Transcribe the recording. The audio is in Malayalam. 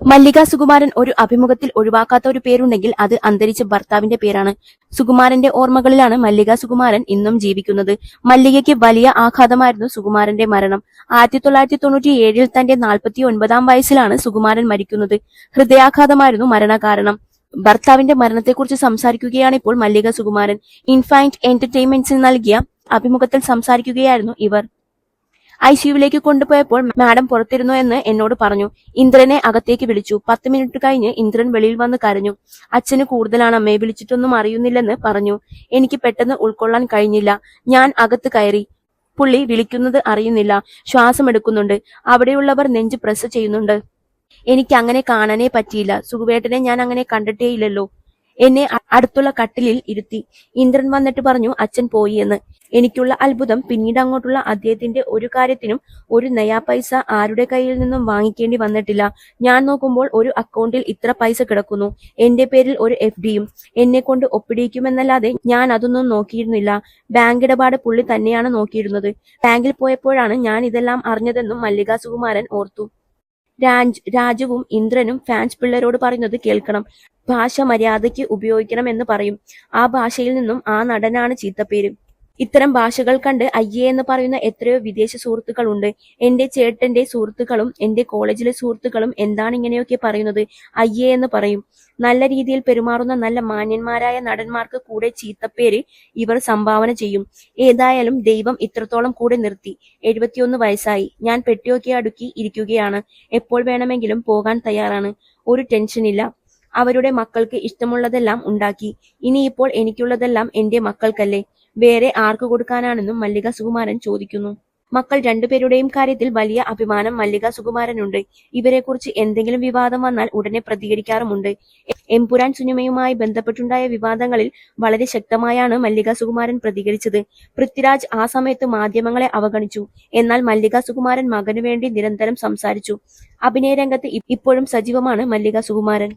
മല്ലിക സുകുമാരൻ ഒരു അഭിമുഖത്തിൽ ഒഴിവാക്കാത്ത ഒരു പേരുണ്ടെങ്കിൽ അത് അന്തരിച്ച ഭർത്താവിന്റെ പേരാണ്. സുകുമാരന്റെ ഓർമ്മകളിലാണ് മല്ലിക സുകുമാരൻ ഇന്നും ജീവിക്കുന്നത്. മല്ലികയ്ക്ക് വലിയ ആഘാതമായിരുന്നു സുകുമാരന്റെ മരണം. 1997 തന്റെ 49-ാം വയസ്സിലാണ് സുകുമാരൻ മരിക്കുന്നത്. ഹൃദയാഘാതമായിരുന്നു മരണകാരണം. ഭർത്താവിന്റെ മരണത്തെക്കുറിച്ച് സംസാരിക്കുകയാണിപ്പോൾ മല്ലിക സുകുമാരൻ. ഇൻഫൈൻറ്റ് എന്റർടൈൻമെന്റ്സിന് നൽകിയ അഭിമുഖത്തിൽ സംസാരിക്കുകയായിരുന്നു ഇവർ. ഐസിയുവിലേക്ക് കൊണ്ടുപോയപ്പോൾ മാഡം പുറത്തിരുന്നു എന്ന് എന്നോട് പറഞ്ഞു. ഇന്ദ്രനെ അകത്തേക്ക് വിളിച്ചു. 10 മിനിറ്റ് കഴിഞ്ഞ് ഇന്ദ്രൻ വെളിയിൽ വന്ന് കരഞ്ഞു. അച്ഛന് കൂടുതലാണ് അമ്മയെ, വിളിച്ചിട്ടൊന്നും അറിയുന്നില്ലെന്ന് പറഞ്ഞു. എനിക്ക് പെട്ടെന്ന് ഉൾക്കൊള്ളാൻ കഴിഞ്ഞില്ല. ഞാൻ അകത്ത് കയറി. പുള്ളി വിളിക്കുന്നത് അറിയുന്നില്ല. ശ്വാസമെടുക്കുന്നുണ്ട്. അവിടെയുള്ളവർ നെഞ്ച് പ്രസ് ചെയ്യുന്നുണ്ട്. എനിക്ക് അങ്ങനെ കാണാനേ പറ്റിയില്ല. സുകുവേട്ടനെ ഞാൻ അങ്ങനെ കണ്ടിട്ടേയില്ലല്ലോ. എന്നെ അടുത്തുള്ള കട്ടിലിൽ ഇരുത്തി. ഇന്ദ്രൻ വന്നിട്ട് പറഞ്ഞു അച്ഛൻ പോയി എന്ന്. എനിക്കുള്ള അത്ഭുതം പിന്നീട് അങ്ങോട്ടുള്ള അദ്ദേഹത്തിന്റെ ഒരു കാര്യത്തിനും ഒരു നയാ പൈസ ആരുടെ കയ്യിൽ നിന്നും വാങ്ങിക്കേണ്ടി വന്നിട്ടില്ല. ഞാൻ നോക്കുമ്പോൾ ഒരു അക്കൗണ്ടിൽ ഇത്ര പൈസ കിടക്കുന്നു. എന്റെ പേരിൽ ഒരു FDയും എന്നെ കൊണ്ട് ഒപ്പിടിക്കുമെന്നല്ലാതെ ഞാൻ അതൊന്നും നോക്കിയിരുന്നില്ല. ബാങ്ക് ഇടപാട് പുള്ളി തന്നെയാണ് നോക്കിയിരുന്നത്. ബാങ്കിൽ പോയപ്പോഴാണ് ഞാൻ ഇതെല്ലാം അറിഞ്ഞതെന്നും മല്ലിക സുകുമാരൻ ഓർത്തു. രാജുവും ഇന്ദ്രനും ഫാൻസ് പിള്ളേരോട് പറയുന്നത് കേൾക്കണം. ഭാഷ മര്യാദയ്ക്ക് ഉപയോഗിക്കണം എന്ന് പറയും. ആ ഭാഷയിൽ നിന്നും ആ നടനാണ് ചീത്തപ്പേര്. ഇത്തരം ഭാഷകൾ കണ്ട് അയ്യേ എന്ന് പറയുന്ന എത്രയോ വിദേശ സുഹൃത്തുക്കളുണ്ട്. എന്റെ ചേട്ടന്റെ സുഹൃത്തുക്കളും എന്റെ കോളേജിലെ സുഹൃത്തുക്കളും എന്താണ് ഇങ്ങനെയൊക്കെ പറയുന്നത്, അയ്യേ എന്ന് പറയും. നല്ല രീതിയിൽ പെരുമാറുന്ന നല്ല മാന്യന്മാരായ നടന്മാർക്ക് കൂടെ ചീത്തപ്പേര് ഇവർ സംഭാവന ചെയ്യും. ഏതായാലും ദൈവം ഇത്രത്തോളം കൂടെ നിർത്തി. 71 വയസ്സായി. ഞാൻ പെട്ടിയൊക്കെ അടുക്കി ഇരിക്കുകയാണ്. എപ്പോൾ വേണമെങ്കിലും പോകാൻ തയ്യാറാണ്. ഒരു ടെൻഷനില്ല. അവരുടെ മക്കൾക്ക് ഇഷ്ടമുള്ളതെല്ലാം ഉണ്ടാക്കി. ഇനിയിപ്പോൾ എനിക്കുള്ളതെല്ലാം എന്റെ മക്കൾക്കല്ലേ, വേറെ ആർക്ക് കൊടുക്കാനാണെന്നും മല്ലിക സുകുമാരൻ ചോദിക്കുന്നു. മക്കൾ രണ്ടുപേരുടെയും കാര്യത്തിൽ വലിയ അഭിമാനം മല്ലിക സുകുമാരനുണ്ട്. ഇവരെക്കുറിച്ച് എന്തെങ്കിലും വിവാദം വന്നാൽ ഉടനെ പ്രതികരിക്കാറുമുണ്ട്. എമ്പുരാൻ സിനിമയുമായി ബന്ധപ്പെട്ടുണ്ടായ വിവാദങ്ങളിൽ വളരെ ശക്തമായാണ് മല്ലിക സുകുമാരൻ പ്രതികരിച്ചത്. പൃഥ്വിരാജ് ആ സമയത്ത് മാധ്യമങ്ങളെ അവഗണിച്ചു. എന്നാൽ മല്ലിക സുകുമാരൻ മകനു വേണ്ടി നിരന്തരം സംസാരിച്ചു. അഭിനയ രംഗത്ത് ഇപ്പോഴും സജീവമാണ് മല്ലിക സുകുമാരൻ.